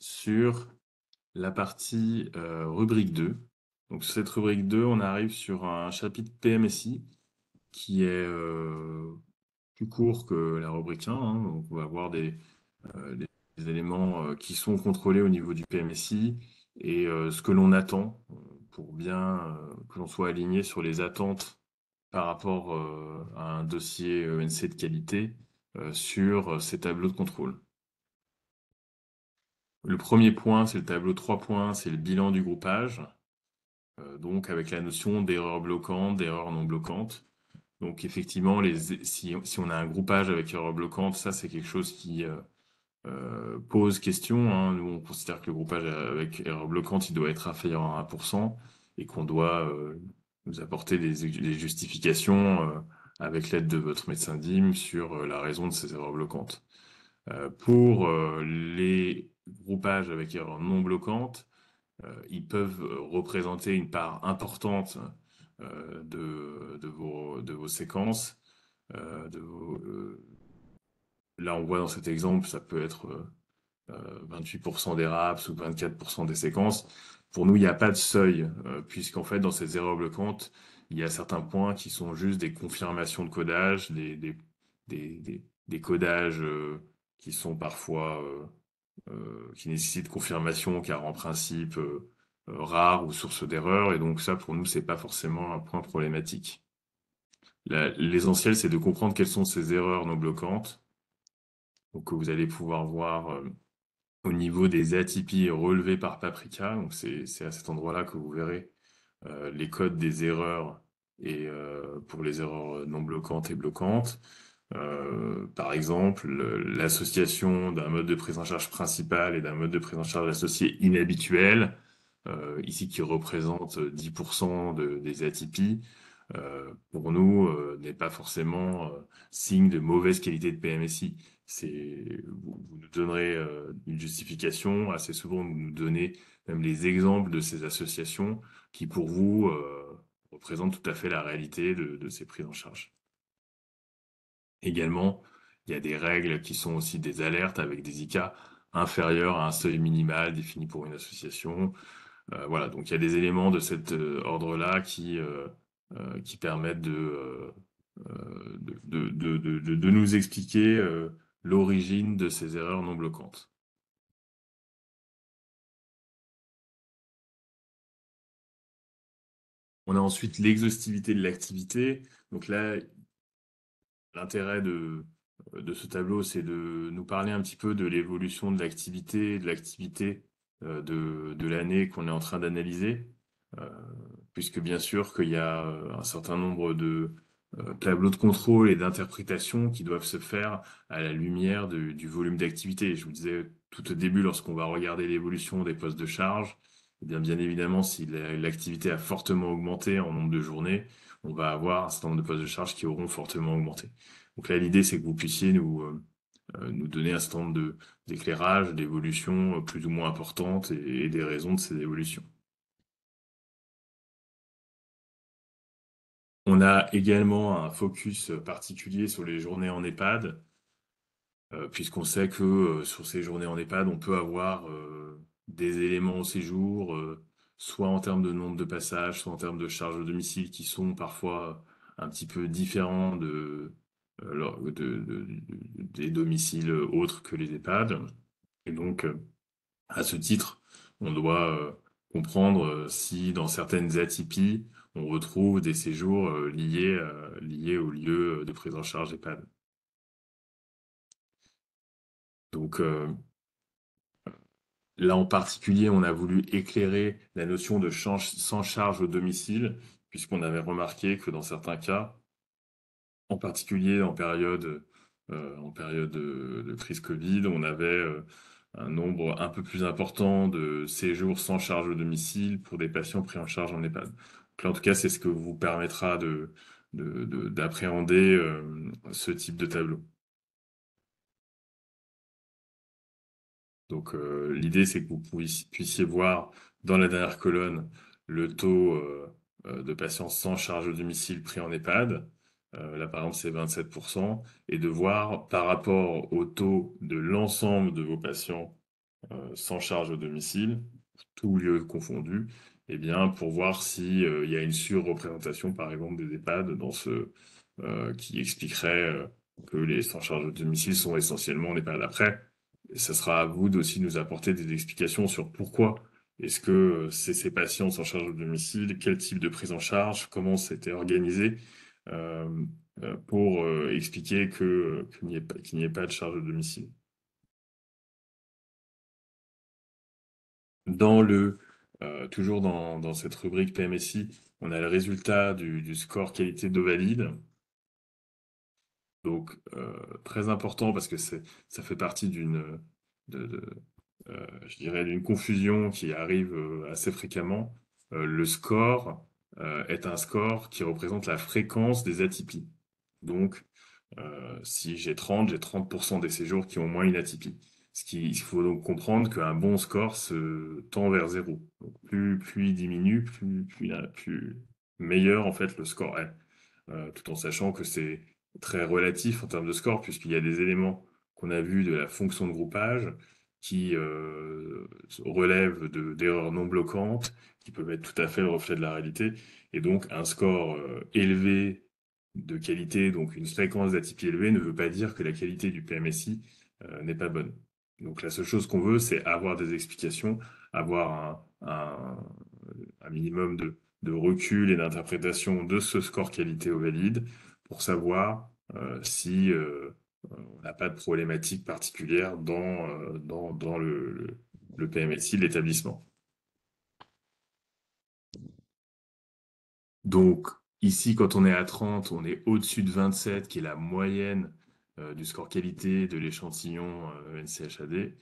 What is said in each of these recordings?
sur la partie rubrique 2. Donc sur cette rubrique 2, on arrive sur un chapitre PMSI qui est plus court que la rubrique 1, hein. Donc on va avoir des éléments qui sont contrôlés au niveau du PMSI et ce que l'on attend pour bien que l'on soit aligné sur les attentes par rapport à un dossier ENC de qualité sur ces tableaux de contrôle. Le premier point, c'est le tableau 3 points, c'est le bilan du groupage, donc avec la notion d'erreur bloquante, d'erreur non bloquante. Donc effectivement, si on a un groupage avec erreur bloquante, ça c'est quelque chose qui pose question, hein. Nous, on considère que le groupage avec erreur bloquante, il doit être inférieur à 1% et qu'on doit nous apporter des justifications avec l'aide de votre médecin DIM sur la raison de ces erreurs bloquantes. Pour les groupages avec erreur non bloquante, ils peuvent représenter une part importante de vos séquences. De vos, là, on voit dans cet exemple, ça peut être 28% des RAPS ou 24% des séquences. Pour nous, il n'y a pas de seuil, puisqu'en fait, dans ces erreurs bloquantes, il y a certains points qui sont juste des confirmations de codage, des codages qui sont parfois qui nécessitent confirmation, car en principe rares ou source d'erreur, et donc ça, pour nous, c'est pas forcément un point problématique. L'essentiel, c'est de comprendre quelles sont ces erreurs non bloquantes, donc que vous allez pouvoir voir au niveau des atypies relevées par Paprika. Donc c'est à cet endroit-là que vous verrez les codes des erreurs et pour les erreurs non bloquantes et bloquantes. Par exemple, l'association d'un mode de prise en charge principal et d'un mode de prise en charge associé inhabituel, ici qui représente 10% des atypies, pour nous, n'est pas forcément signe de mauvaise qualité de PMSI. Vous nous donnerez une justification, assez souvent vous nous donnez même les exemples de ces associations qui, pour vous, représentent tout à fait la réalité de ces prises en charge. Également, il y a des règles qui sont aussi des alertes avec des ICA inférieurs à un seuil minimal défini pour une association. Voilà, donc il y a des éléments de cet ordre-là qui permettent de nous expliquer l'origine de ces erreurs non bloquantes. On a ensuite l'exhaustivité de l'activité. Donc là, l'intérêt de ce tableau, c'est de nous parler un petit peu de l'évolution de l'activité de l'année qu'on est en train d'analyser, euh, puisque bien sûr qu'il y a un certain nombre de tableaux de contrôle et d'interprétation qui doivent se faire à la lumière du volume d'activité. Je vous disais tout au début, lorsqu'on va regarder l'évolution des postes de charge, eh bien évidemment, si l'activité a fortement augmenté en nombre de journées, on va avoir un certain nombre de postes de charge qui auront fortement augmenté. Donc là, l'idée, c'est que vous puissiez nous donner un certain nombre d'éclairages, d'évolutions plus ou moins importantes et des raisons de ces évolutions. On a également un focus particulier sur les journées en EHPAD, puisqu'on sait que sur ces journées en EHPAD, on peut avoir des éléments au séjour, soit en termes de nombre de passages, soit en termes de charge au domicile, qui sont parfois un petit peu différents des domiciles autres que les EHPAD. Et donc, à ce titre, on doit comprendre si dans certaines atypies, on retrouve des séjours liés au lieu de prise en charge EHPAD. Donc, là, en particulier, on a voulu éclairer la notion de sans charge au domicile, puisqu'on avait remarqué que dans certains cas, en particulier en période de crise Covid, on avait un nombre un peu plus important de séjours sans charge au domicile pour des patients pris en charge en EHPAD. Donc là, en tout cas, c'est ce que vous permettra d'appréhender ce type de tableau. Donc l'idée, c'est que vous puissiez voir dans la dernière colonne le taux de patients sans charge au domicile pris en EHPAD. Là, par exemple, c'est 27%. Et de voir par rapport au taux de l'ensemble de vos patients sans charge au domicile, tous lieux confondus, eh bien, pour voir si, il y a une surreprésentation, par exemple, des EHPAD qui expliquerait que les sans charge au domicile sont essentiellement en EHPAD. Après, ça sera à vous aussi nous apporter des explications sur pourquoi est-ce que ces patients sans charge au domicile, quel type de prise en charge, comment c'était organisé, euh, pour expliquer qu'il n'y ait pas de charge au domicile. Toujours dans cette rubrique PMSI, on a le résultat du score qualité d'eau valide. Donc, très important parce que ça fait partie de, de- je dirais, d'une confusion qui arrive assez fréquemment. Le score est un score qui représente la fréquence des atypies. Donc, si j'ai 30% des séjours qui ont au moins une atypie. Il faut donc comprendre qu'un bon score se tend vers zéro. Donc, plus il diminue, plus meilleur en fait le score est. Tout en sachant que c'est très relatif en termes de score, puisqu'il y a des éléments qu'on a vus de la fonction de groupage qui relèvent d'erreurs non bloquantes, qui peuvent être tout à fait le reflet de la réalité. Et donc, un score élevé de qualité, donc une fréquence d'atypie élevée, ne veut pas dire que la qualité du PMSI n'est pas bonne. Donc, la seule chose qu'on veut, c'est avoir des explications, avoir un minimum de recul et d'interprétation de ce score qualité au valide pour savoir si on n'a pas de problématique particulière dans le PMSI de l'établissement. Donc, ici, quand on est à 30, on est au-dessus de 27, qui est la moyenne du score qualité de l'échantillon NCHAD.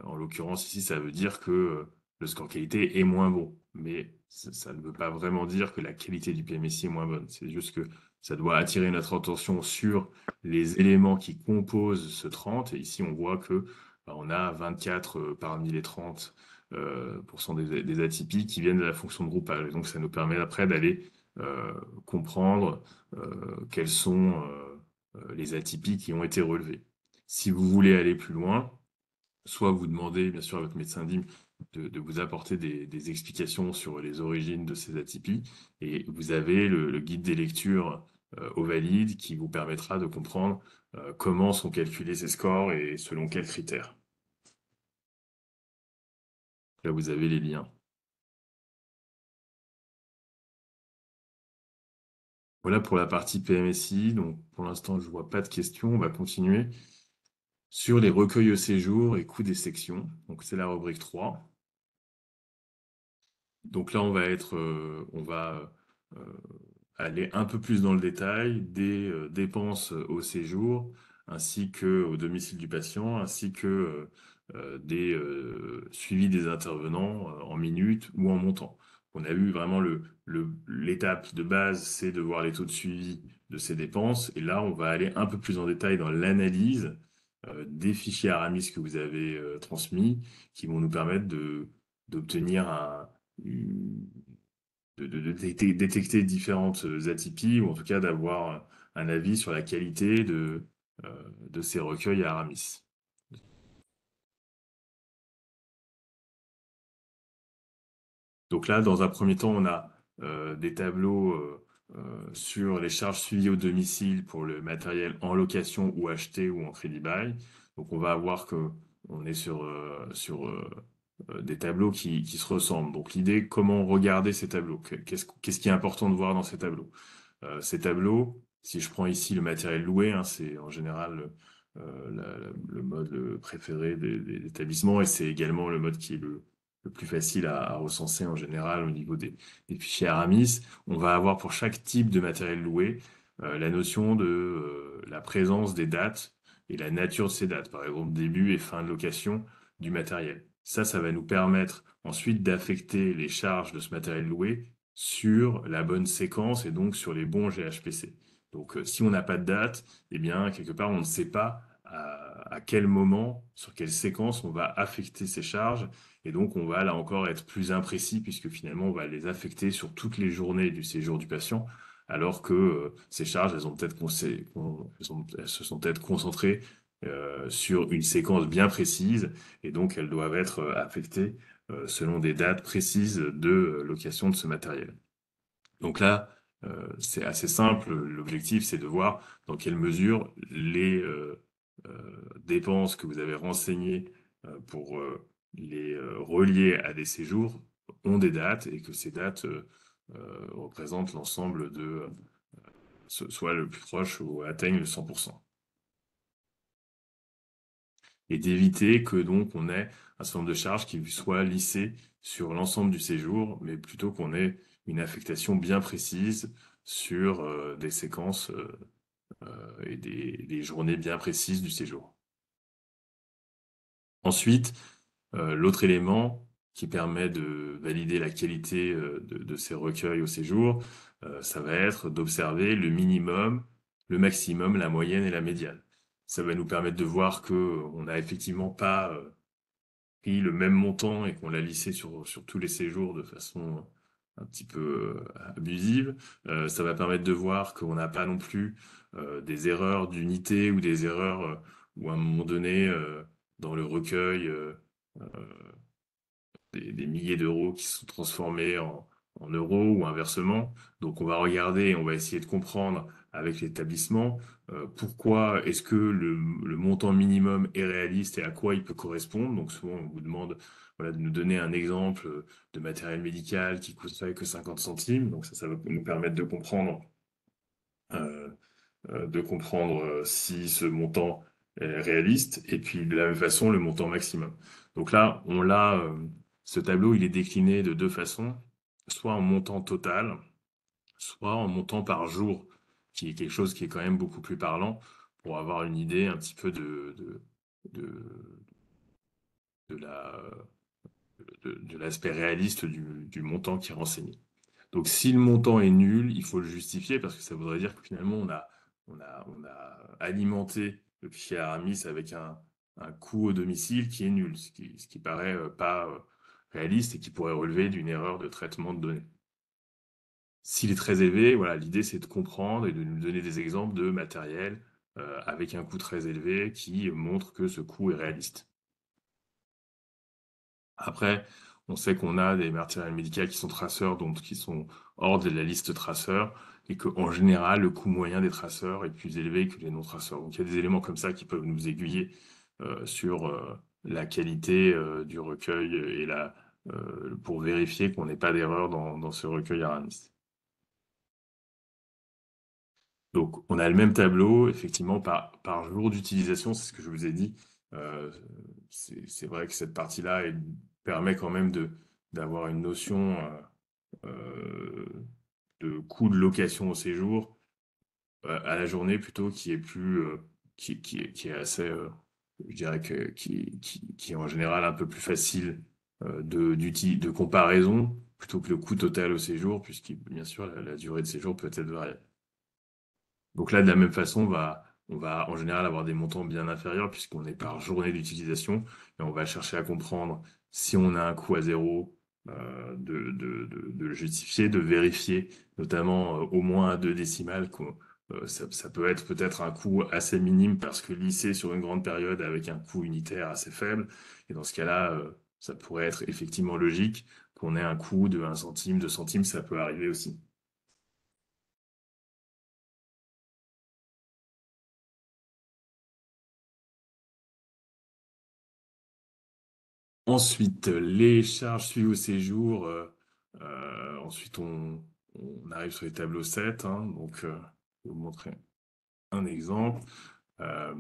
En l'occurrence, ici, ça veut dire que le score qualité est moins bon. Mais ça ne veut pas vraiment dire que la qualité du PMSI est moins bonne. C'est juste que ça doit attirer notre attention sur les éléments qui composent ce 30. Et ici, on voit que on a 24 parmi les 30 % des atypies qui viennent de la fonction de groupage. Et donc, ça nous permet après d'aller comprendre quelles sont les atypies qui ont été relevées. Si vous voulez aller plus loin, soit vous demandez bien sûr à votre médecin DIM de vous apporter des explications sur les origines de ces atypies, et vous avez le guide des lectures au valide qui vous permettra de comprendre comment sont calculés ces scores et selon quels critères. Là, vous avez les liens. Voilà pour la partie PMSI. Donc, pour l'instant, je vois pas de questions. On va continuer sur les recueils au séjour et coûts des sections. Donc, c'est la rubrique 3. Donc là, on va aller un peu plus dans le détail des dépenses au séjour, ainsi que au domicile du patient, ainsi que des suivis des intervenants en minutes ou en montant. On a vu vraiment l'étape de base, c'est de voir les taux de suivi de ces dépenses. Et là, on va aller un peu plus en détail dans l'analyse des fichiers Aramis que vous avez transmis, qui vont nous permettre d'obtenir de détecter différentes atypies, ou en tout cas d'avoir un avis sur la qualité de ces recueils à Aramis. Donc là, dans un premier temps, on a des tableaux sur les charges suivies au domicile pour le matériel en location ou acheté ou en crédit bail. Donc on va avoir que on est sur des tableaux qui se ressemblent. Donc l'idée, comment regarder ces tableaux? Qu'est-ce qui est important de voir dans ces tableaux? Ces tableaux, si je prends ici le matériel loué, hein, c'est en général le mode préféré des établissements, et c'est également le mode qui est le plus facile à recenser en général au niveau des fichiers Aramis. On va avoir pour chaque type de matériel loué la notion de la présence des dates et la nature de ces dates, par exemple début et fin de location du matériel. Ça va nous permettre ensuite d'affecter les charges de ce matériel loué sur la bonne séquence et donc sur les bons GHPC. Donc, si on n'a pas de date, eh bien, quelque part, on ne sait pas à quel moment, sur quelle séquence on va affecter ces charges. Et donc, on va là encore être plus imprécis puisque finalement, on va les affecter sur toutes les journées du séjour du patient, alors que ces charges, elles se sont peut-être concentrées sur une séquence bien précise, et donc elles doivent être affectées selon des dates précises de location de ce matériel. Donc là, c'est assez simple. L'objectif, c'est de voir dans quelle mesure les dépenses que vous avez renseignées pour les relier à des séjours ont des dates et que ces dates représentent l'ensemble de soit le plus proche ou atteignent le 100%. Et d'éviter que donc on ait un certain nombre de charges qui soient lissées sur l'ensemble du séjour, mais plutôt qu'on ait une affectation bien précise sur des séquences et des journées bien précises du séjour. Ensuite, l'autre élément qui permet de valider la qualité de ces recueils au séjour, ça va être d'observer le minimum, le maximum, la moyenne et la médiane. Ça va nous permettre de voir que on n'a effectivement pas pris le même montant et qu'on l'a lissé sur tous les séjours de façon un petit peu abusive. Ça va permettre de voir qu'on n'a pas non plus des erreurs d'unité ou des erreurs où à un moment donné, dans le recueil, des milliers d'euros qui sont transformés en euros ou inversement. Donc on va regarder et on va essayer de comprendre avec l'établissement pourquoi est-ce que le montant minimum est réaliste et à quoi il peut correspondre. Donc souvent on vous demande voilà, de nous donner un exemple de matériel médical qui coûterait que 50 centimes. Donc ça va nous permettre euh, de comprendre si ce montant est réaliste, et puis de la même façon le montant maximum. Donc là, ce tableau, il est décliné de deux façons, soit en montant total, soit en montant par jour, qui est quelque chose qui est quand même beaucoup plus parlant pour avoir une idée un petit peu de, de la, de l'aspect réaliste du montant qui est renseigné. Donc si le montant est nul, il faut le justifier parce que ça voudrait dire que finalement on a alimenté le fichier Aramis avec un coût au domicile qui est nul, ce qui paraît pas réaliste et qui pourrait relever d'une erreur de traitement de données. S'il est très élevé, voilà, l'idée c'est de comprendre et de nous donner des exemples de matériel avec un coût très élevé qui montre que ce coût est réaliste. Après, on sait qu'on a des matériels médicaux qui sont traceurs, donc qui sont hors de la liste traceurs, et qu'en général, le coût moyen des traceurs est plus élevé que les non-traceurs. Donc il y a des éléments comme ça qui peuvent nous aiguiller sur la qualité du recueil et pour vérifier qu'on n'ait pas d'erreur dans ce recueil Aramis. Donc on a le même tableau, effectivement, par jour d'utilisation, c'est ce que je vous ai dit. Euh, c'est vrai que cette partie-là permet quand même d'avoir une notion de coût de location au séjour à la journée plutôt qui est plus qui est assez je dirais qui est en général un peu plus facile de comparaison plutôt que le coût total au séjour, puisque bien sûr la durée de séjour peut être variable. Donc là, de la même façon, on va en général avoir des montants bien inférieurs puisqu'on est par journée d'utilisation et on va chercher à comprendre si on a un coût à zéro, de le justifier, de vérifier, notamment au moins à deux décimales. Ça peut être peut-être un coût assez minime parce que lissé sur une grande période avec un coût unitaire assez faible. Et dans ce cas-là, ça pourrait être effectivement logique qu'on ait un coût de 1 centime, 2 centimes, ça peut arriver aussi. Ensuite, les charges suivies au séjour. Ensuite, on arrive sur les tableaux 7. Hein, donc, je vais vous montrer un exemple. Euh,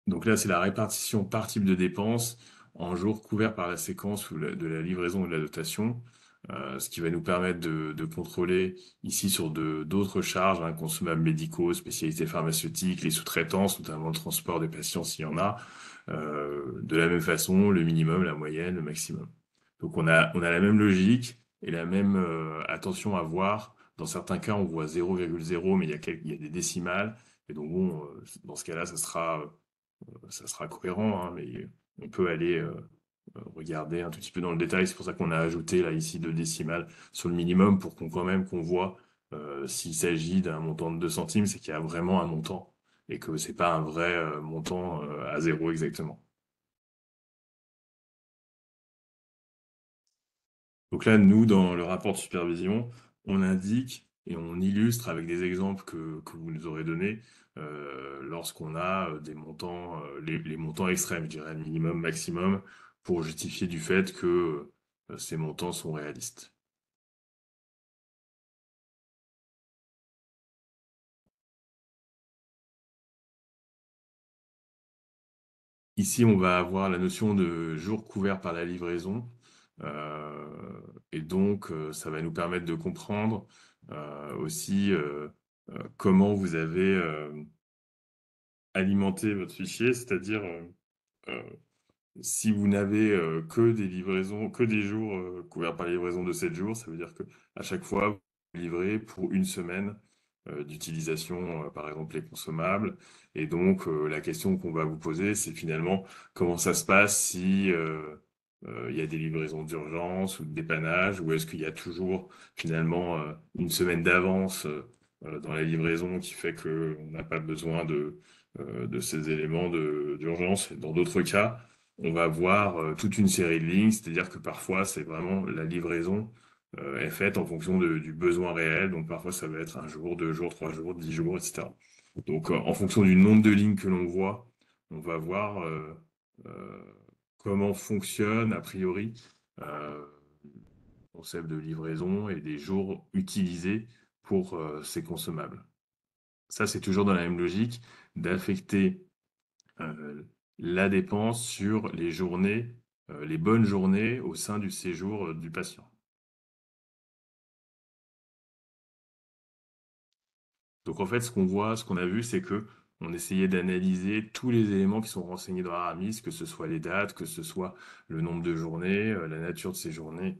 donc là, c'est la répartition par type de dépenses en jours couverts par la séquence de la livraison ou de la dotation. Ce qui va nous permettre de contrôler ici sur d'autres charges, hein, consommables médicaux, spécialités pharmaceutiques, les sous-traitances, notamment le transport des patients s'il y en a. De la même façon, le minimum, la moyenne, le maximum. Donc on a la même logique et la même attention à voir. Dans certains cas, on voit 0,0, mais il y a des décimales. Et donc bon, dans ce cas-là, ça sera cohérent, hein, mais on peut aller regarder un tout petit peu dans le détail. C'est pour ça qu'on a ajouté là ici deux décimales sur le minimum pour qu'on quand même qu'on voit s'il s'agit d'un montant de 2 centimes, c'est qu'il y a vraiment un montant. et que c'est pas un vrai montant à zéro exactement. Donc là, nous, dans le rapport de supervision, on indique et on illustre avec des exemples que vous nous aurez donnés lorsqu'on a des montants, les montants extrêmes, je dirais minimum, maximum, pour justifier du fait que ces montants sont réalistes. Ici, on va avoir la notion de jour couvert par la livraison. Et donc, ça va nous permettre de comprendre aussi comment vous avez alimenté votre fichier, c'est-à-dire euh, si vous n'avez que des livraisons, que des jours couverts par la livraison de 7 jours, ça veut dire que à chaque fois, vous livrez pour une semaine d'utilisation, par exemple les consommables. Et donc, la question qu'on va vous poser, c'est finalement comment ça se passe si il y a des livraisons d'urgence ou de dépannage, ou est-ce qu'il y a toujours finalement une semaine d'avance dans la livraison qui fait qu'on n'a pas besoin de ces éléments d'urgence. Et dans d'autres cas, on va voir toute une série de lignes, c'est-à-dire que parfois, c'est vraiment la livraison est faite en fonction du besoin réel. Donc parfois, ça va être un jour, 2 jours, 3 jours, 10 jours, etc. Donc en fonction du nombre de lignes que l'on voit, on va voir euh, comment fonctionne a priori le concept de livraison et des jours utilisés pour ces consommables. Ça, c'est toujours dans la même logique d'affecter euh, la dépense sur les journées, les bonnes journées au sein du séjour du patient. Donc en fait, ce qu'on voit, ce qu'on a vu, c'est que on essayait d'analyser tous les éléments qui sont renseignés dans Aramis, que ce soit les dates, que ce soit le nombre de journées, la nature de ces journées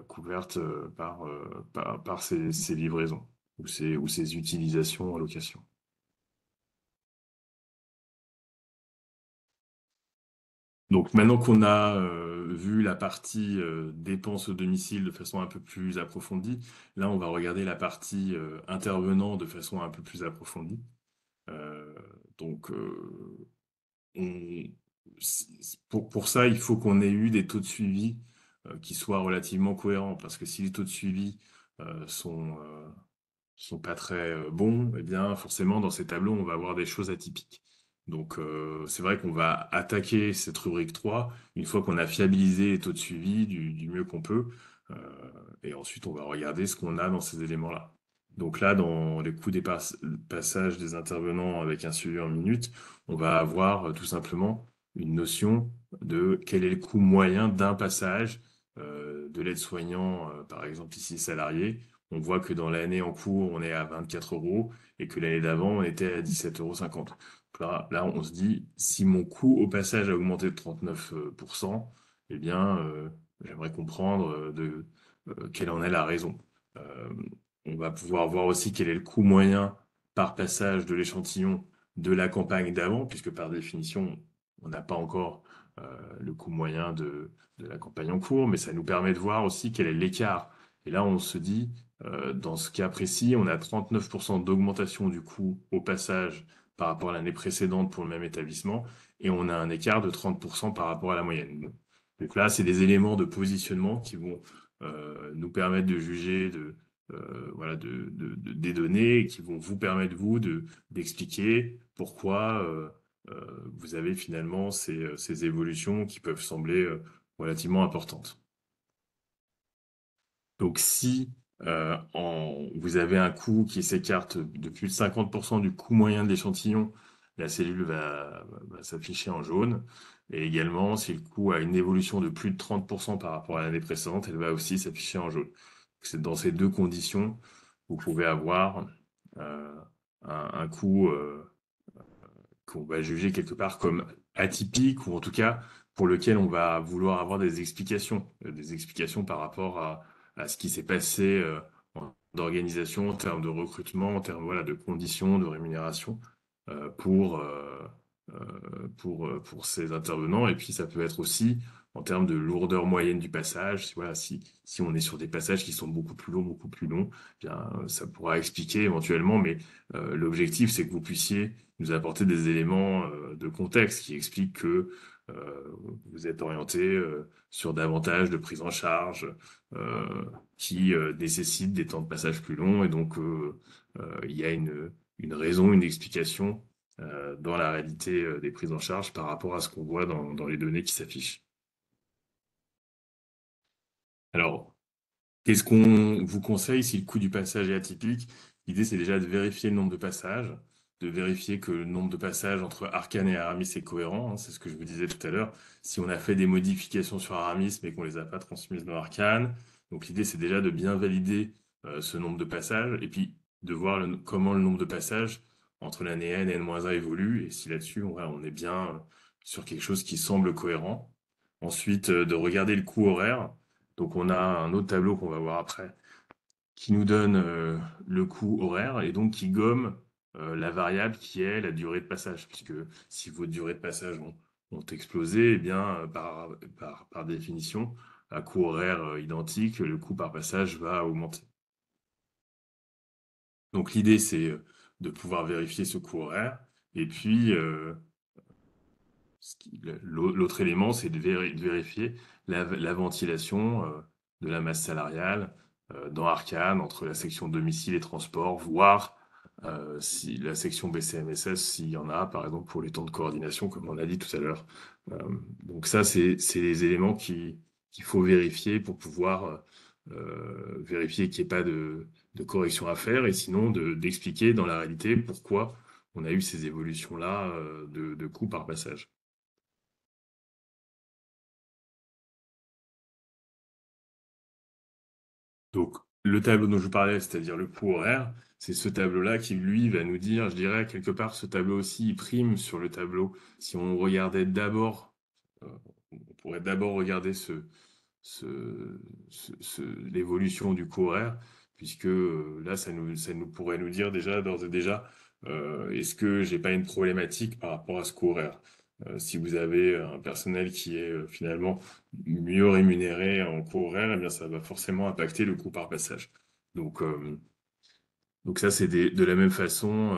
couvertes par ces livraisons ou ces utilisations en location. Donc maintenant qu'on a vu la partie dépenses au domicile de façon un peu plus approfondie, là on va regarder la partie intervenant de façon un peu plus approfondie. Euh, donc on- pour ça, il faut qu'on ait eu des taux de suivi qui soient relativement cohérents, parce que si les taux de suivi sont pas très bons, eh bien forcément dans ces tableaux on va avoir des choses atypiques. Donc c'est vrai qu'on va attaquer cette rubrique 3 une fois qu'on a fiabilisé les taux de suivi du mieux qu'on peut, euh, et ensuite on va regarder ce qu'on a dans ces éléments-là. Donc là, dans les coûts des passages des intervenants avec un suivi en minutes, on va avoir tout simplement une notion de quel est le coût moyen d'un passage de l'aide-soignant, par exemple ici salarié. On voit que dans l'année en cours, on est à 24 euros et que l'année d'avant, on était à 17,50 euros. Là, on se dit, si mon coût au passage a augmenté de 39%, eh bien, j'aimerais comprendre quelle en est la raison. Euh, on va pouvoir voir aussi quel est le coût moyen par passage de l'échantillon de la campagne d'avant, puisque par définition, on n'a pas encore le coût moyen de la campagne en cours, mais ça nous permet de voir aussi quel est l'écart. Et là, on se dit, dans ce cas précis, on a 39% d'augmentation du coût au passage par rapport à l'année précédente pour le même établissement, et on a un écart de 30% par rapport à la moyenne. Donc là, c'est des éléments de positionnement qui vont nous permettre de juger voilà, des données et qui vont vous permettre, vous, d'expliquer pourquoi vous avez finalement ces évolutions qui peuvent sembler relativement importantes. Donc, si vous avez un coût qui s'écarte de plus de 50% du coût moyen de l'échantillon, la cellule va s'afficher en jaune. Et également, si le coût a une évolution de plus de 30% par rapport à l'année précédente, elle va aussi s'afficher en jaune. C'est dans ces deux conditions, vous pouvez avoir euh, un coût qu'on va juger quelque part comme atypique, ou en tout cas pour lequel on va vouloir avoir des explications par rapport à ce qui s'est passé d'organisation, en termes de recrutement, en termes voilà, de conditions, de rémunération euh, pour, euh, pour ces intervenants. Et puis ça peut être aussi en termes de lourdeur moyenne du passage. Voilà, si on est sur des passages qui sont beaucoup plus longs, bien, ça pourra expliquer éventuellement, mais l'objectif, c'est que vous puissiez nous apporter des éléments de contexte qui expliquent que vous êtes orienté sur davantage de prise en charge, qui nécessitent des temps de passage plus longs, et donc il y a une raison, une explication dans la réalité des prises en charge par rapport à ce qu'on voit dans les données qui s'affichent. Alors, qu'est-ce qu'on vous conseille si le coût du passage est atypique? L'idée, c'est déjà de vérifier le nombre de passages, de vérifier que le nombre de passages entre Arcane et Aramis est cohérent, hein, c'est ce que je vous disais tout à l'heure. Si on a fait des modifications sur Aramis, mais qu'on les a pas transmises dans Arcane, donc l'idée, c'est déjà de bien valider ce nombre de passages, et puis de voir comment le nombre de passages entre l'année N et N-1 évolue, et si là-dessus, on est bien sur quelque chose qui semble cohérent. Ensuite, de regarder le coût horaire. Donc on a un autre tableau qu'on va voir après qui nous donne le coût horaire et donc qui gomme la variable qui est la durée de passage. Puisque si vos durées de passage ont explosé, eh bien par définition, à coût horaire identique, le coût par passage va augmenter. Donc l'idée c'est de pouvoir vérifier ce coût horaire et puis l'autre élément, c'est de vérifier la ventilation de la masse salariale dans Arcane, entre la section domicile et transport, voire si la section BCMSS, s'il y en a, par exemple pour les temps de coordination, comme on a dit tout à l'heure. Euh, donc ça, c'est les éléments qu'il faut vérifier pour pouvoir vérifier qu'il n'y ait pas de correction à faire, et sinon d'expliquer dans la réalité pourquoi on a eu ces évolutions-là de coût par passage. Donc, le tableau dont je vous parlais, c'est-à-dire le coût horaire, c'est ce tableau-là qui, lui, va nous dire, je dirais, quelque part, ce tableau aussi, il prime sur le tableau. Si on regardait d'abord, euh, on pourrait d'abord regarder ce- l'évolution du coût horaire, puisque là, ça nous pourrait nous dire déjà, d'ores et déjà, est-ce que j'ai pas une problématique par rapport à ce coût horaire? Si vous avez un personnel qui est finalement mieux rémunéré en coût horaire, eh bien, ça va forcément impacter le coût par passage. Donc, donc ça, c'est de la même façon,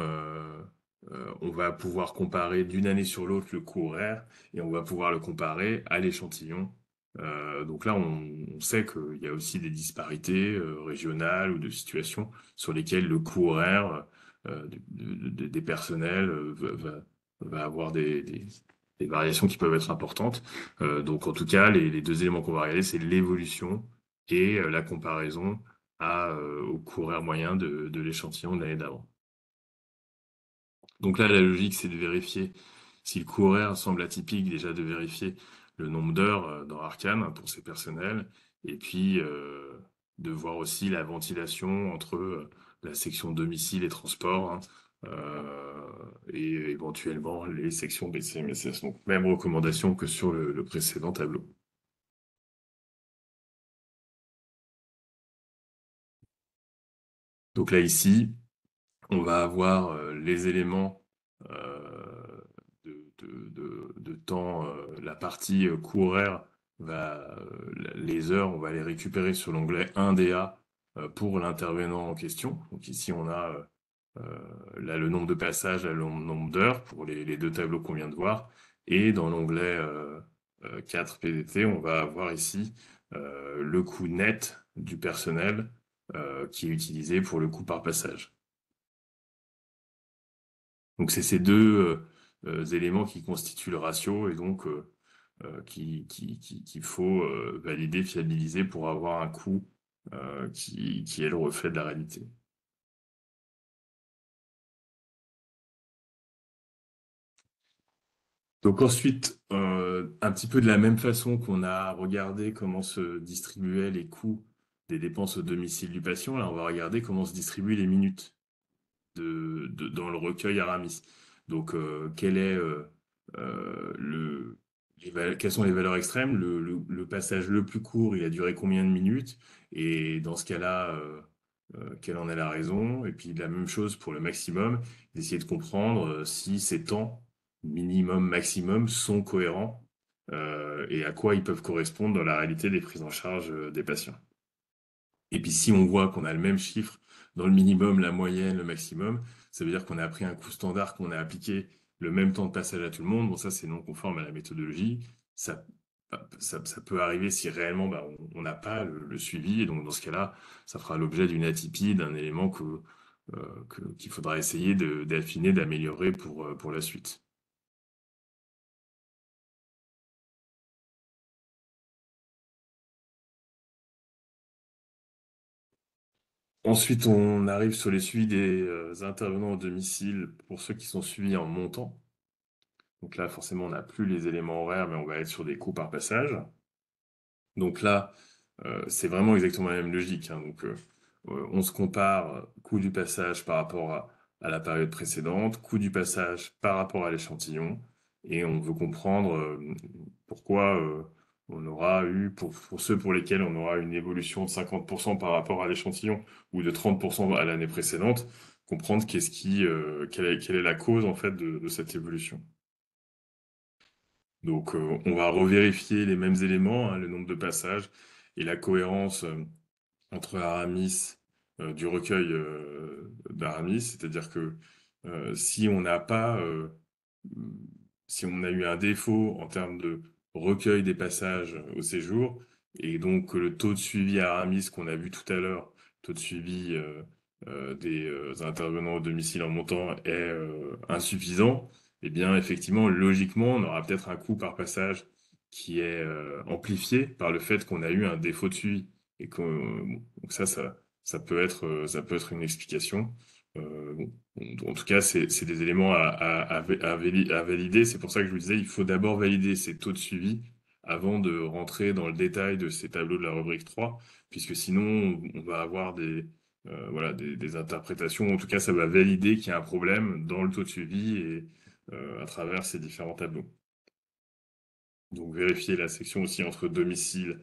on va pouvoir comparer d'une année sur l'autre le coût horaire et on va pouvoir le comparer à l'échantillon. Donc là, on sait qu'il y a aussi des disparités régionales ou de situations sur lesquelles le coût horaire des personnels va avoir des variations qui peuvent être importantes. Donc en tout cas, les deux éléments qu'on va regarder, c'est l'évolution et la comparaison au coût horaire moyen de l'échantillon de l'année d'avant. Donc là, la logique, c'est de vérifier si le coût horaire semble atypique, déjà de vérifier le nombre d'heures dans Arcane hein, pour ces personnels, et puis de voir aussi la ventilation entre la section domicile et transport, hein, et éventuellement les sections BCMSS. Donc même recommandation que sur le précédent tableau. Donc là, ici, on va avoir les éléments de temps, la partie coût horaire, les heures, on va les récupérer sur l'onglet 1DA pour l'intervenant en question. Donc ici, on a là le nombre de passages, là, le nombre d'heures pour les deux tableaux qu'on vient de voir. Et dans l'onglet 4 PDT, on va avoir ici le coût net du personnel qui est utilisé pour le coût par passage. Donc c'est ces deux éléments qui constituent le ratio et donc qu'il faut valider, fiabiliser pour avoir un coût qui est le reflet de la réalité. Donc ensuite, un petit peu de la même façon qu'on a regardé comment se distribuaient les coûts des dépenses au domicile du patient, là on va regarder comment se distribuent les minutes dans le recueil Aramis. Donc, quel est quelles sont les valeurs extrêmes? Le passage le plus court, il a duré combien de minutes? Et dans ce cas-là, quelle en est la raison? Et puis la même chose pour le maximum, d'essayer de comprendre si ces temps minimum, maximum sont cohérents et à quoi ils peuvent correspondre dans la réalité des prises en charge des patients. Et puis si on voit qu'on a le même chiffre dans le minimum, la moyenne, le maximum, ça veut dire qu'on a pris un coût standard, qu'on a appliqué le même temps de passage à tout le monde. Bon, ça c'est non conforme à la méthodologie. Ça, ça peut arriver si réellement bah, on n'a pas le suivi. Et donc dans ce cas-là, ça fera l'objet d'une atypie, d'un élément qu'il faudra essayer d'affiner, d'améliorer pour la suite. Ensuite, on arrive sur les suivis des intervenants au domicile pour ceux qui sont suivis en montant. Donc là, forcément, on n'a plus les éléments horaires, mais on va être sur des coûts par passage. Donc là, c'est vraiment exactement la même logique, hein. Donc, on se compare coût du passage par rapport à la période précédente, coût du passage par rapport à l'échantillon, et on veut comprendre pourquoi on aura eu, pour ceux pour lesquels on aura une évolution de 50% par rapport à l'échantillon ou de 30% à l'année précédente, comprendre quelle est la cause en fait de cette évolution. Donc, on va revérifier les mêmes éléments, hein, le nombre de passages et la cohérence entre Aramis, du recueil d'Aramis, c'est-à-dire que si on n'a pas, si on a eu un défaut en termes de recueil des passages au séjour, et donc que le taux de suivi à Aramis qu'on a vu tout à l'heure, taux de suivi des intervenants au domicile en montant est insuffisant, eh bien effectivement, logiquement, on aura peut-être un coût par passage qui est amplifié par le fait qu'on a eu un défaut de suivi. Et donc ça peut être une explication. Bon, en tout cas, c'est des éléments à valider. C'est pour ça que je vous disais, il faut d'abord valider ces taux de suivi avant de rentrer dans le détail de ces tableaux de la rubrique 3, puisque sinon, on va avoir voilà, des interprétations. En tout cas, ça va valider qu'il y a un problème dans le taux de suivi et à travers ces différents tableaux. Donc, vérifier la section aussi entre domicile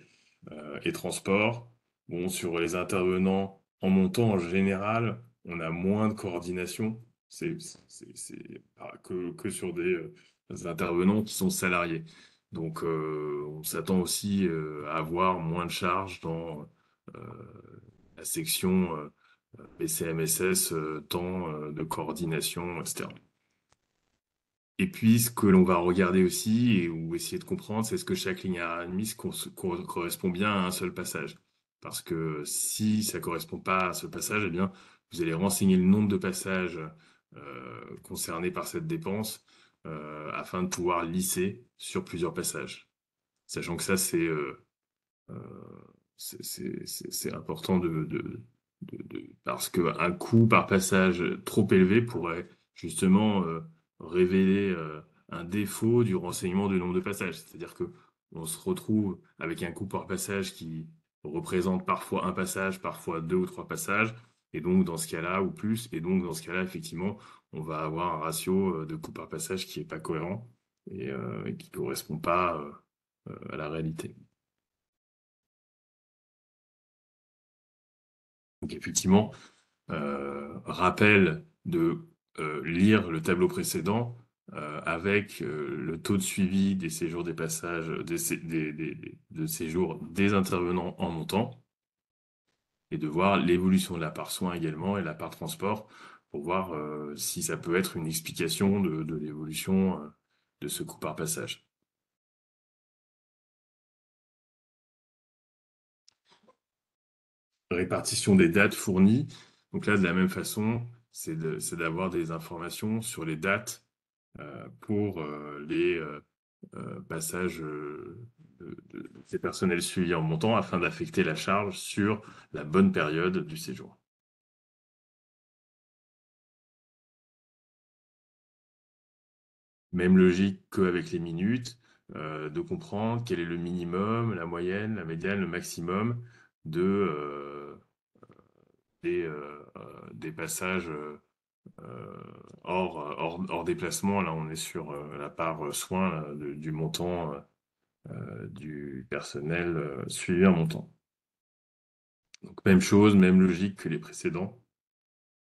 et transport. Bon, sur les intervenants en montant, en général, on a moins de coordination. C'est pas que sur des intervenants qui sont salariés. Donc, on s'attend aussi à avoir moins de charges dans euh, la section BCMSS, temps de coordination, etc. Et puis, ce que l'on va regarder aussi, ou essayer de comprendre, c'est ce que chaque ligne a admise correspond bien à un seul passage. Parce que si ça correspond pas à ce passage, eh bien, vous allez renseigner le nombre de passages concernés par cette dépense afin de pouvoir lisser sur plusieurs passages. Sachant que ça, euh, c'est important parce qu'un coût par passage trop élevé pourrait justement révéler un défaut du renseignement du nombre de passages. C'est-à-dire que on se retrouve avec un coût par passage qui représente parfois un passage, parfois deux ou trois passages, et donc dans ce cas-là, ou plus, et donc dans ce cas-là, effectivement, on va avoir un ratio de coût par passage qui est pas cohérent et qui correspond pas à la réalité. Donc effectivement, rappel de lire le tableau précédent avec le taux de suivi des séjours des passages, de séjours des intervenants en montant, et de voir l'évolution de la part soins également et la part transport pour voir si ça peut être une explication de l'évolution de ce coût par passage. Répartition des dates fournies. Donc là, de la même façon, c'est d'avoir des informations sur les dates pour les passages des personnels suivis en montant afin d'affecter la charge sur la bonne période du séjour. Même logique qu'avec les minutes, de comprendre quel est le minimum, la moyenne, la médiane, le maximum des passages hors déplacement. Là, on est sur la part soins là, du montant du personnel suivi en montant. Donc, même chose, même logique que les précédents.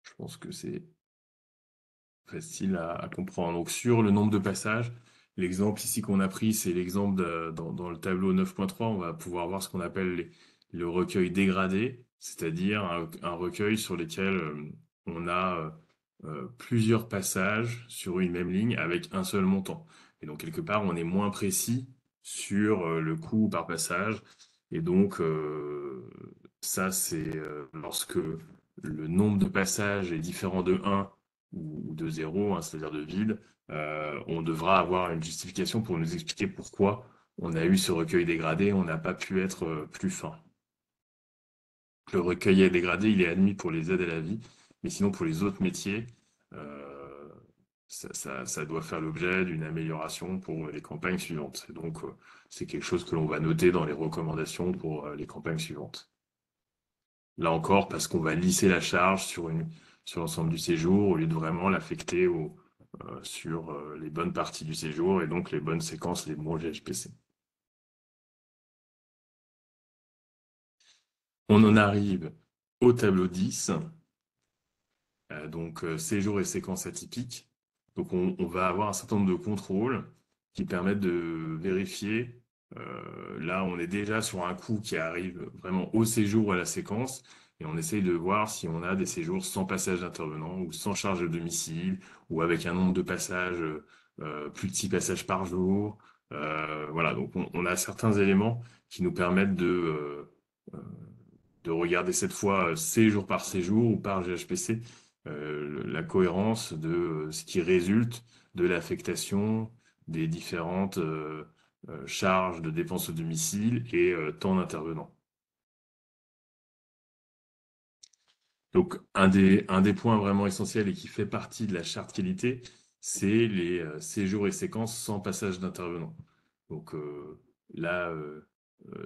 Je pense que c'est facile à comprendre. Donc, sur le nombre de passages, l'exemple ici qu'on a pris, c'est l'exemple dans le tableau 9.3, on va pouvoir voir ce qu'on appelle le recueil dégradé, c'est-à-dire un recueil sur lequel on a plusieurs passages sur une même ligne avec un seul montant. Et donc, quelque part, on est moins précis sur le coût par passage. Et donc, ça, c'est lorsque le nombre de passages est différent de 1 ou de 0, hein, c'est-à-dire de vide, on devra avoir une justification pour nous expliquer pourquoi on a eu ce recueil dégradé, on n'a pas pu être plus fin. Le recueil est dégradé, il est admis pour les aides à la vie, mais sinon pour les autres métiers, euh, ça doit faire l'objet d'une amélioration pour les campagnes suivantes. Et donc, c'est quelque chose que l'on va noter dans les recommandations pour les campagnes suivantes. Là encore, parce qu'on va lisser la charge sur l'ensemble du séjour au lieu de vraiment l'affecter sur les bonnes parties du séjour et donc les bonnes séquences, les bons GHPC. On en arrive au tableau 10, donc séjour et séquences atypiques. Donc on va avoir un certain nombre de contrôles qui permettent de vérifier. Là, on est déjà sur un coût qui arrive vraiment au séjour ou à la séquence. Et on essaye de voir si on a des séjours sans passage d'intervenant ou sans charge de domicile ou avec un nombre de passages, plus de 6 passages par jour. Voilà, donc on a certains éléments qui nous permettent euh, de regarder cette fois séjour par séjour ou par GHPC, la cohérence de ce qui résulte de l'affectation des différentes charges de dépenses au domicile et temps d'intervenant. Donc, un des points vraiment essentiels et qui fait partie de la charte qualité, c'est les séjours et séquences sans passage d'intervenant. Donc là,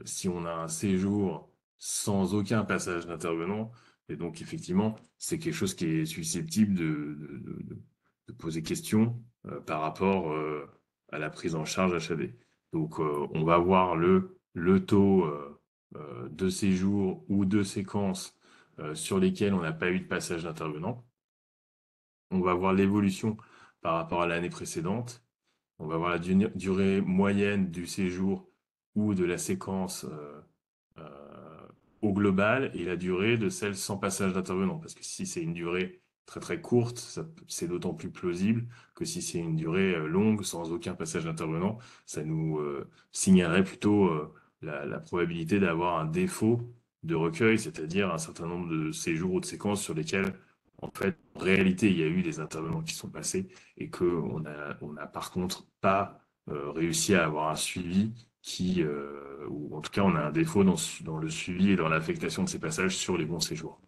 si on a un séjour sans aucun passage d'intervenant, et donc effectivement, c'est quelque chose qui est susceptible de poser question par rapport à la prise en charge HAD. Donc on va voir le taux de séjour ou de séquence sur lesquels on n'a pas eu de passage d'intervenant. On va voir l'évolution par rapport à l'année précédente. On va voir la durée moyenne du séjour ou de la séquence au global et la durée de celle sans passage d'intervenant. Parce que si c'est une durée très très courte, c'est d'autant plus plausible que si c'est une durée longue sans aucun passage d'intervenant, ça nous signalerait plutôt la probabilité d'avoir un défaut de recueil, c'est-à-dire un certain nombre de séjours ou de séquences sur lesquels, en fait, en réalité, il y a eu des intervenants qui sont passés et on a par contre pas réussi à avoir un suivi ou en tout cas, on a un défaut dans le suivi et dans l'affectation de ces passages sur les bons séjours.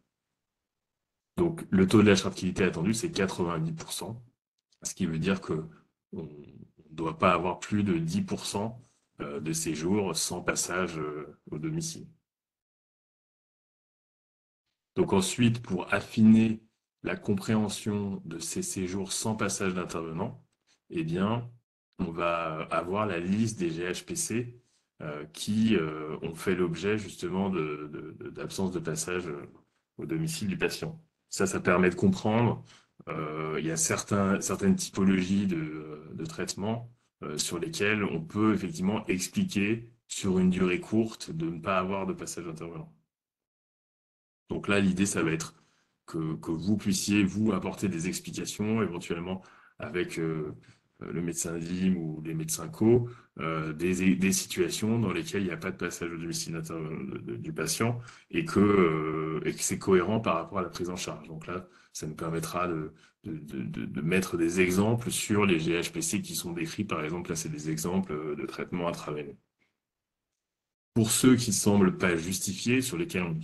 Donc, le taux de la fertilité attendu, c'est 90%, ce qui veut dire que on ne doit pas avoir plus de 10% de séjours sans passage au domicile. Donc ensuite, pour affiner la compréhension de ces séjours sans passage d'intervenant, eh bien, on va avoir la liste des GHPC qui ont fait l'objet justement d'absence de passage au domicile du patient. Ça permet de comprendre. Il y a certaines typologies de traitements sur lesquels on peut effectivement expliquer sur une durée courte de ne pas avoir de passage d'intervenant. Donc là, l'idée, ça va être que vous puissiez, vous, apporter des explications, éventuellement avec le médecin DIM ou les médecins co, des situations dans lesquelles il n'y a pas de passage au domicile du patient et que c'est cohérent par rapport à la prise en charge. Donc là, ça nous permettra de mettre des exemples sur les GHPC qui sont décrits. Par exemple, là, c'est des exemples de traitement intraveineux. Pour ceux qui semblent pas justifiés, sur lesquels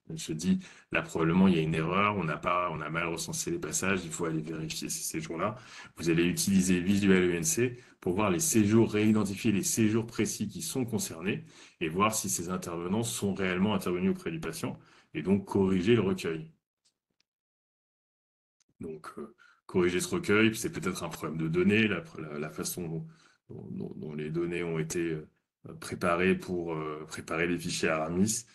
on se dit, là probablement il y a une erreur, on a mal recensé les passages, il faut aller vérifier ces séjours-là. Vous allez utiliser Visual ENC pour voir les séjours, réidentifier les séjours précis qui sont concernés et voir si ces intervenants sont réellement intervenus auprès du patient et donc corriger le recueil. Donc, corriger ce recueil, c'est peut-être un problème de données, la façon dont les données ont été préparées pour préparer les fichiers Aramis,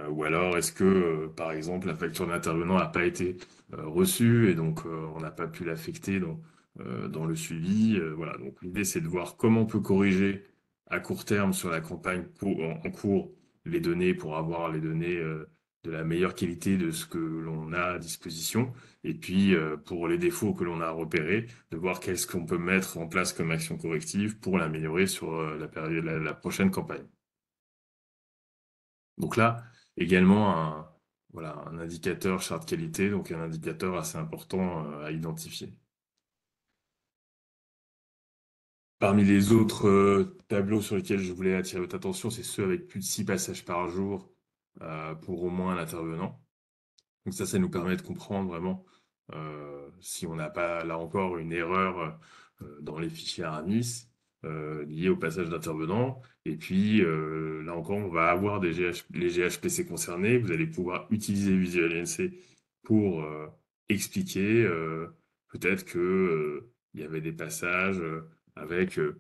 ou alors est-ce que, par exemple, la facture d'intervenant n'a pas été reçue et donc on n'a pas pu l'affecter dans le suivi. Voilà. Donc l'idée, c'est de voir comment on peut corriger à court terme sur la campagne en cours les données pour avoir les données de la meilleure qualité de ce que l'on a à disposition. Et puis pour les défauts que l'on a repérés, de voir qu'est-ce qu'on peut mettre en place comme action corrective pour l'améliorer sur la période, la prochaine campagne. Donc là, également voilà, un indicateur charte qualité, donc un indicateur assez important à identifier. Parmi les autres tableaux sur lesquels je voulais attirer votre attention, c'est ceux avec plus de 6 passages par jour pour au moins un intervenant. Donc ça nous permet de comprendre vraiment si on n'a pas, là encore, une erreur dans les fichiers Aramis liés au passage d'intervenants. Et puis, là encore, on va avoir les GHPC concernés. Vous allez pouvoir utiliser Visual NC pour expliquer peut-être que il y avait des passages avec euh,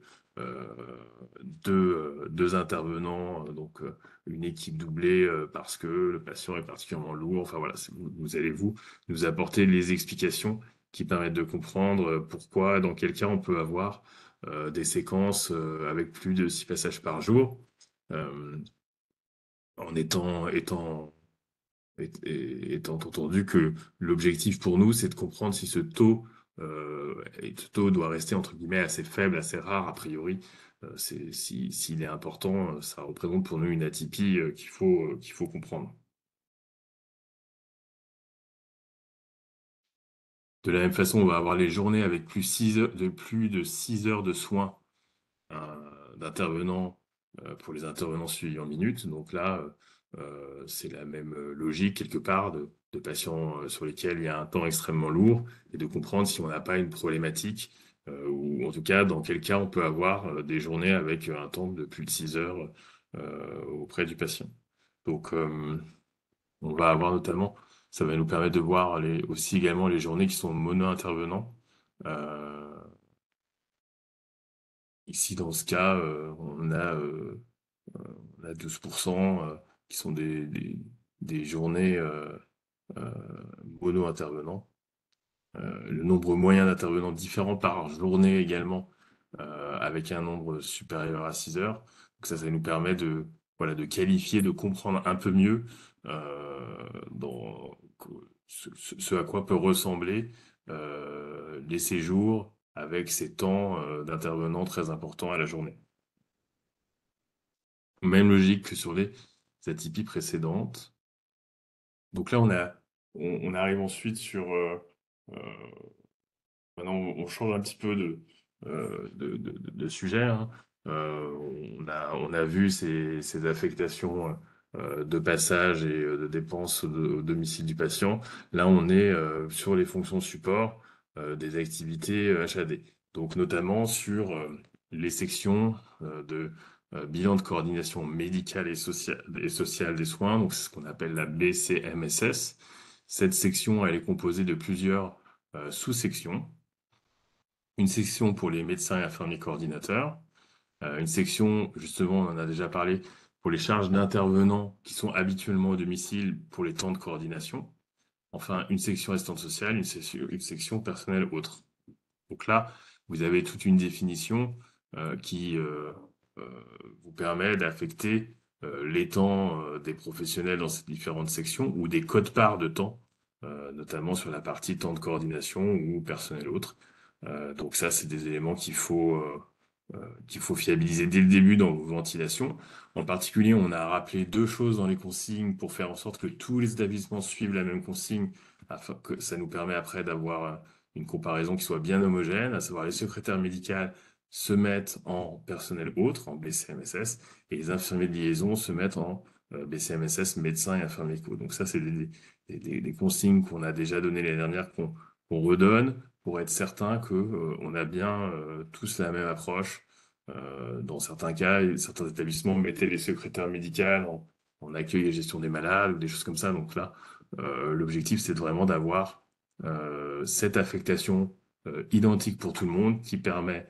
deux intervenants, donc une équipe doublée parce que le patient est particulièrement lourd. Enfin voilà, vous allez nous apporter les explications qui permettent de comprendre pourquoi, dans quel cas on peut avoir des séquences avec plus de 6 passages par jour, euh, en étant entendu que l'objectif pour nous, c'est de comprendre si ce taux doit rester entre guillemets assez faible, assez rare a priori. S'il est important, ça représente pour nous une atypie qu'il faut comprendre. De la même façon, on va avoir les journées avec plus de 6 heures de soins d'intervenants pour les intervenants suivis en minutes. Donc là, c'est la même logique quelque part de patients sur lesquels il y a un temps extrêmement lourd et de comprendre si on n'a pas une problématique ou en tout cas dans quel cas on peut avoir des journées avec un temps de plus de 6 heures auprès du patient. Donc on va avoir notamment, ça va nous permettre de voir aussi également les journées qui sont mono-intervenants. Euh, Ici, dans ce cas, on a 12% qui sont des journées euh, mono-intervenants. Le nombre moyen d'intervenants différent par journée également, avec un nombre supérieur à 6 heures. Donc ça nous permet voilà, de qualifier, de comprendre un peu mieux dans ce à quoi peut ressembler les séjours avec ces temps d'intervenants très importants à la journée. Même logique que sur les atypies précédentes. Donc là, on arrive ensuite sur euh, maintenant, on change un petit peu de sujet, hein. Euh, on a vu ces affectations de passage et de dépenses au domicile du patient. Là, on est sur les fonctions support des activités HAD. Donc, notamment sur les sections de bilan de coordination médicale et sociale des soins. Donc, c'est ce qu'on appelle la BCMSS. Cette section, elle est composée de plusieurs sous-sections, une section pour les médecins et infirmiers coordinateurs, une section, justement, on en a déjà parlé, pour les charges d'intervenants qui sont habituellement au domicile pour les temps de coordination. Enfin, une section assistante sociale, une section personnel autre. Donc là, vous avez toute une définition qui euh, vous permet d'affecter les temps des professionnels dans ces différentes sections ou des codes-parts de temps, notamment sur la partie temps de coordination ou personnel autre. Donc ça, c'est des éléments qu'il faut fiabiliser dès le début dans vos ventilations. En particulier, on a rappelé deux choses dans les consignes pour faire en sorte que tous les établissements suivent la même consigne, afin que ça nous permet après d'avoir une comparaison qui soit bien homogène, à savoir les secrétaires médicales se mettent en personnel autre, en BCMSS, et les infirmiers de liaison se mettent en BCMSS, médecins et infirmiers co. Donc ça, c'est des consignes qu'on a déjà données l'année dernière, qu'on redonne pour être certain que on a bien tous la même approche. Dans certains cas, certains établissements mettaient les secrétaires médicales en accueil et gestion des malades ou des choses comme ça. Donc là, l'objectif, c'est vraiment d'avoir cette affectation identique pour tout le monde qui permet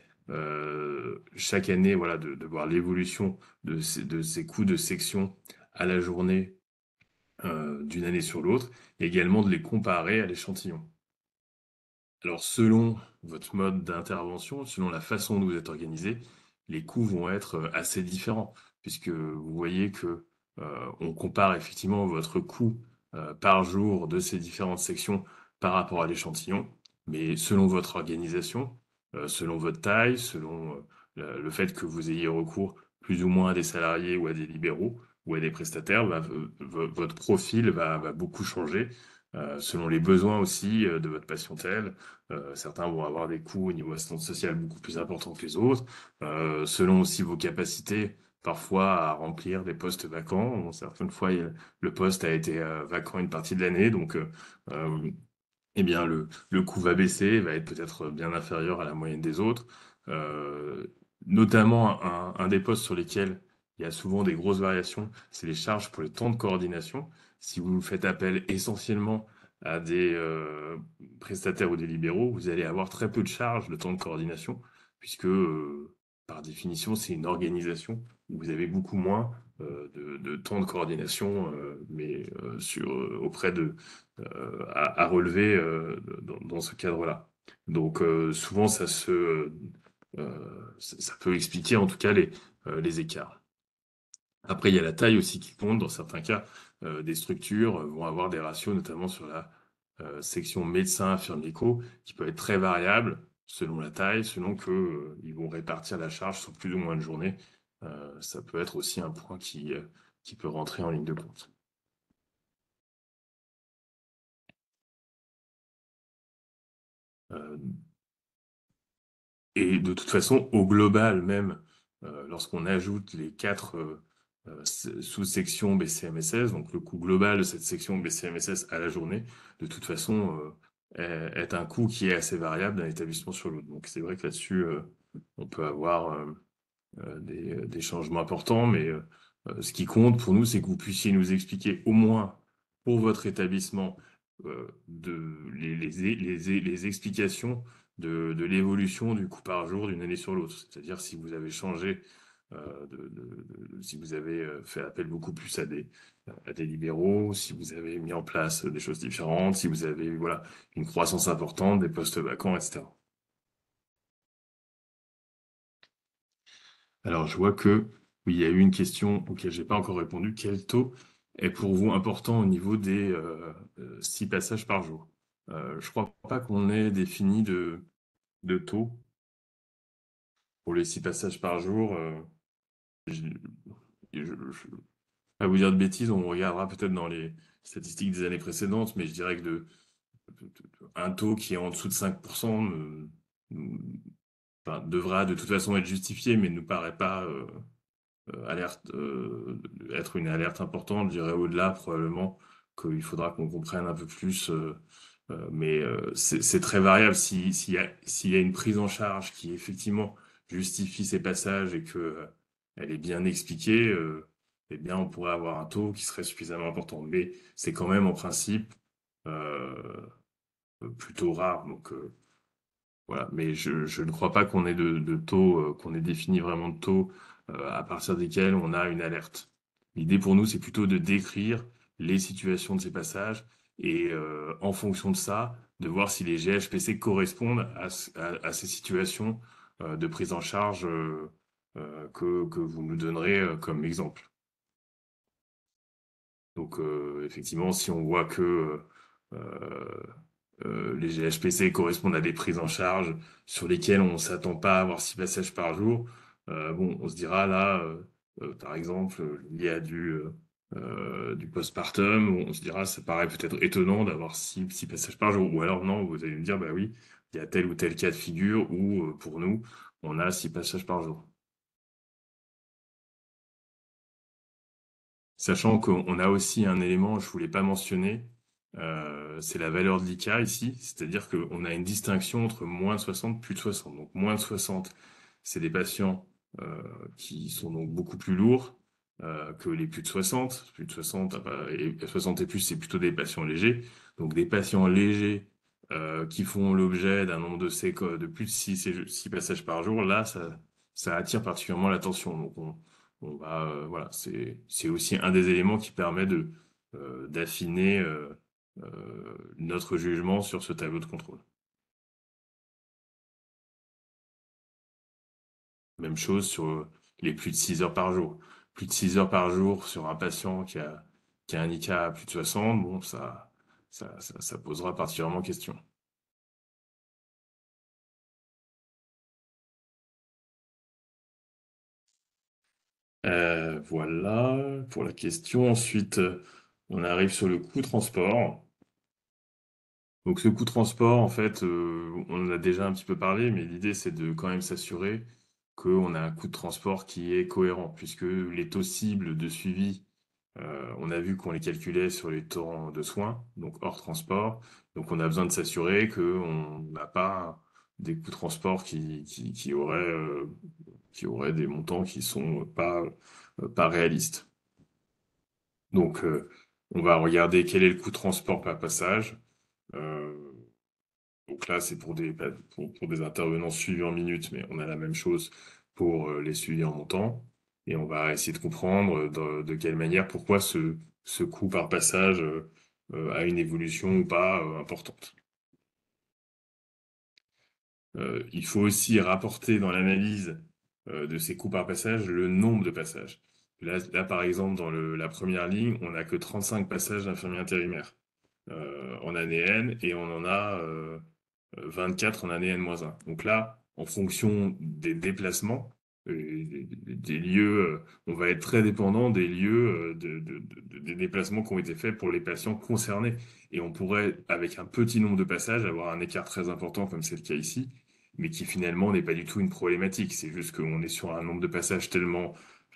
chaque année voilà, de voir l'évolution de ces coûts de section à la journée d'une année sur l'autre et également de les comparer à l'échantillon. Alors, selon votre mode d'intervention, selon la façon dont vous êtes organisé, les coûts vont être assez différents, puisque vous voyez que on compare effectivement votre coût par jour de ces différentes sections par rapport à l'échantillon, mais selon votre organisation, selon votre taille, selon le fait que vous ayez recours plus ou moins à des salariés ou à des libéraux ou à des prestataires, bah, votre profil va beaucoup changer. Selon les besoins aussi de votre patientèle, certains vont avoir des coûts au niveau assistance sociale beaucoup plus importants que les autres, selon aussi vos capacités parfois à remplir des postes vacants. Bon, certaines fois, le poste a été vacant une partie de l'année, donc euh, eh bien le coût va baisser, va être peut-être bien inférieur à la moyenne des autres. Euh, Notamment un des postes sur lesquels il y a souvent des grosses variations, c'est les charges pour les temps de coordination. Si vous faites appel essentiellement à des prestataires ou des libéraux, vous allez avoir très peu de charges de temps de coordination, puisque par définition, c'est une organisation où vous avez beaucoup moins de temps de coordination, mais auprès à relever dans ce cadre-là. Donc souvent, ça peut expliquer en tout cas les écarts. Après, il y a la taille aussi qui compte. Dans certains cas, des structures vont avoir des ratios, notamment sur la section médecin infirmier éco, qui peut être très variable selon la taille, selon que ils vont répartir la charge sur plus ou moins de journées. Ça peut être aussi un point qui peut rentrer en ligne de compte. Euh, Et de toute façon, au global même, lorsqu'on ajoute les quatre sous-sections BCMSS, donc le coût global de cette section BCMSS à la journée, de toute façon, est un coût qui est assez variable d'un établissement sur l'autre. Donc c'est vrai que là-dessus, on peut avoir des changements importants, mais ce qui compte pour nous, c'est que vous puissiez nous expliquer au moins pour votre établissement les explications de l'évolution du coût par jour d'une année sur l'autre. C'est-à-dire si vous avez changé, si vous avez fait appel beaucoup plus à des libéraux, si vous avez mis en place des choses différentes, si vous avez voilà, une croissance importante, des postes vacants, etc. Alors, je vois que oui, il y a eu une question auquel j'ai pas encore répondu. Quel taux est pour vous important au niveau des 6 passages par jour? Je crois pas qu'on ait défini de taux pour les 6 passages par jour. Je, je vais pas vous dire de bêtises, on regardera peut-être dans les statistiques des années précédentes, mais je dirais que un taux qui est en dessous de 5% enfin, devra de toute façon être justifié, mais ne nous paraît pas alerte, être une alerte importante. Je dirais au-delà, probablement qu'il faudra qu'on comprenne un peu plus. Mais c'est très variable. S'il y a une prise en charge qui effectivement justifie ces passages et que elle est bien expliquée, eh bien, on pourrait avoir un taux qui serait suffisamment important. Mais c'est quand même en principe euh, plutôt rare. Donc voilà, mais je ne crois pas qu'on ait de taux, qu'on ait défini vraiment de taux à partir desquels on a une alerte. L'idée pour nous, c'est plutôt de décrire les situations de ces passages et en fonction de ça, de voir si les GHPC correspondent à ces situations de prise en charge que vous nous donnerez comme exemple. Donc effectivement, si on voit que euh, les GHPC correspondent à des prises en charge sur lesquelles on s'attend pas à avoir 6 passages par jour. Bon, on se dira là, par exemple, lié à du postpartum, on se dira ça paraît peut-être étonnant d'avoir six passages par jour. Ou alors non, vous allez me dire bah oui, il y a tel ou tel cas de figure où pour nous on a 6 passages par jour. Sachant qu'on a aussi un élément, je voulais pas mentionner, c'est la valeur de l'ICA ici, c'est-à-dire qu'on a une distinction entre moins de 60, plus de 60. Donc moins de 60, c'est des patients qui sont donc beaucoup plus lourds que les plus de 60. Plus de 60 et 60 et plus, c'est plutôt des patients légers. Donc des patients légers qui font l'objet d'un nombre de séquelles de plus de 6 passages par jour, là, ça attire particulièrement l'attention. Donc on va, voilà, c'est aussi un des éléments qui permet d'affiner notre jugement sur ce tableau de contrôle. Même chose sur les plus de 6 heures par jour. Plus de 6 heures par jour sur un patient qui a un ICA à plus de 60, bon, ça posera particulièrement question. Voilà pour la question. Ensuite, on arrive sur le coût transport. Donc, ce coût transport, en fait, on en a déjà un petit peu parlé, mais l'idée, c'est de quand même s'assurer qu'on a un coût de transport qui est cohérent, puisque les taux cibles de suivi, on a vu qu'on les calculait sur les temps de soins, donc hors transport. Donc, on a besoin de s'assurer qu'on n'a pas des coûts de transport qui auraient des montants qui sont pas réalistes. Donc, on va regarder quel est le coût de transport par passage. Euh, donc là, c'est pour des intervenants suivis en minutes, mais on a la même chose pour les suivis en montant. Et on va essayer de comprendre de quelle manière, pourquoi ce coût par passage a une évolution ou pas importante. Il faut aussi rapporter dans l'analyse de ces coûts par passage le nombre de passages. Là par exemple, dans la première ligne, on n'a que 35 passages d'infirmiers intérimaires en année N et on en a 24 en année N-1. Donc là, en fonction des déplacements, des lieux, on va être très dépendant des lieux, des déplacements qui ont été faits pour les patients concernés. Et on pourrait, avec un petit nombre de passages, avoir un écart très important, comme c'est le cas ici, mais qui finalement n'est pas du tout une problématique. C'est juste qu'on est sur un nombre de passages tellement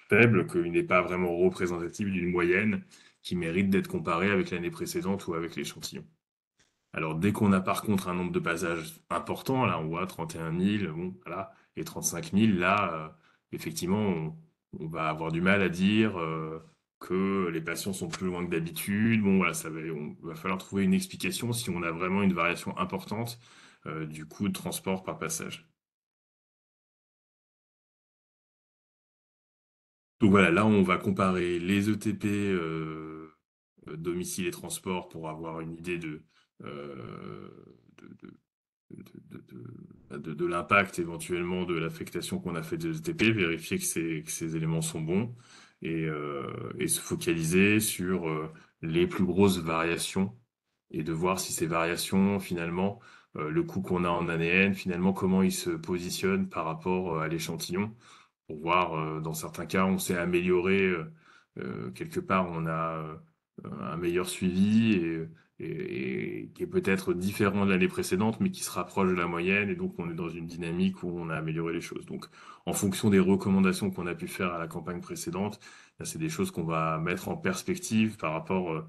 faible qu'il n'est pas vraiment représentatif d'une moyenne qui mérite d'être comparée avec l'année précédente ou avec l'échantillon. Alors, dès qu'on a par contre un nombre de passages important, là, on voit 31 000, bon, voilà, et 35 000, là, effectivement, on va avoir du mal à dire que les patients sont plus loin que d'habitude. Bon, voilà, on va falloir trouver une explication si on a vraiment une variation importante du coût de transport par passage. Donc voilà, là, on va comparer les ETP domicile et transport pour avoir une idée euh, de, de l'impact éventuellement de l'affectation qu'on a fait des ETP, vérifier que ces éléments sont bons et se focaliser sur les plus grosses variations et de voir si ces variations, finalement, le coût qu'on a en année N, finalement, comment il se positionne par rapport à l'échantillon pour voir, dans certains cas, on s'est amélioré, quelque part, on a un meilleur suivi et qui est peut-être différent de l'année précédente, mais qui se rapproche de la moyenne, et donc on est dans une dynamique où on a amélioré les choses. Donc, en fonction des recommandations qu'on a pu faire à la campagne précédente, là, c'est des choses qu'on va mettre en perspective euh,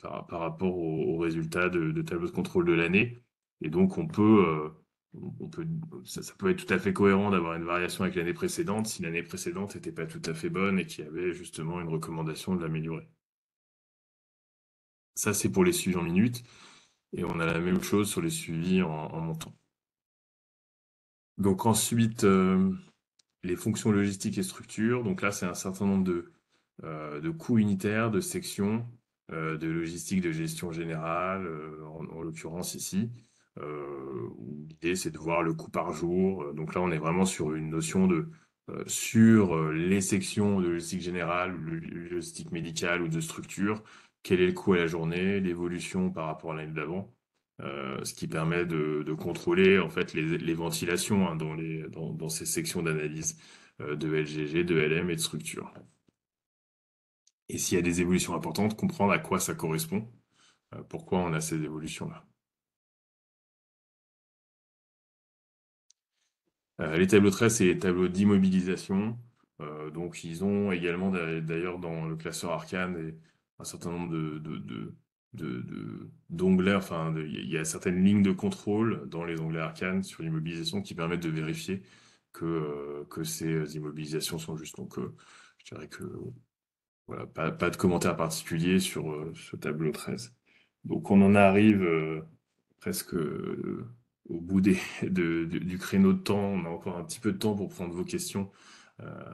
par rapport aux résultats de tableau de contrôle de l'année. Et donc, on peut, ça peut être tout à fait cohérent d'avoir une variation avec l'année précédente si l'année précédente n'était pas tout à fait bonne et qu'il y avait justement une recommandation de l'améliorer. Ça, c'est pour les suivis en minutes. Et on a la même chose sur les suivis en montant. Donc ensuite, les fonctions logistiques et structures. Donc là, c'est un certain nombre de coûts unitaires, de sections, de logistique de gestion générale, en l'occurrence ici. Où l'idée, c'est de voir le coût par jour. Donc là, on est vraiment sur une notion sur les sections de logistique générale, logistique médicale ou de structure, quel est le coût à la journée, l'évolution par rapport à l'année d'avant. Ce qui permet de contrôler en fait les ventilations hein, dans ces sections d'analyse de LGG, de LM et de structure. Et s'il y a des évolutions importantes, comprendre à quoi ça correspond, pourquoi on a ces évolutions-là. Les tableaux 13, c'est les tableaux d'immobilisation. Donc, ils ont également, d'ailleurs, dans le classeur Arcane, un certain nombre d'onglets. Enfin, il y a certaines lignes de contrôle dans les onglets Arcane sur l'immobilisation qui permettent de vérifier que ces immobilisations sont justes. Donc, je dirais que voilà, pas de commentaires particuliers sur ce tableau 13. Donc, on en arrive presque au bout du créneau de temps. On a encore un petit peu de temps pour prendre vos questions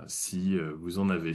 si vous en avez.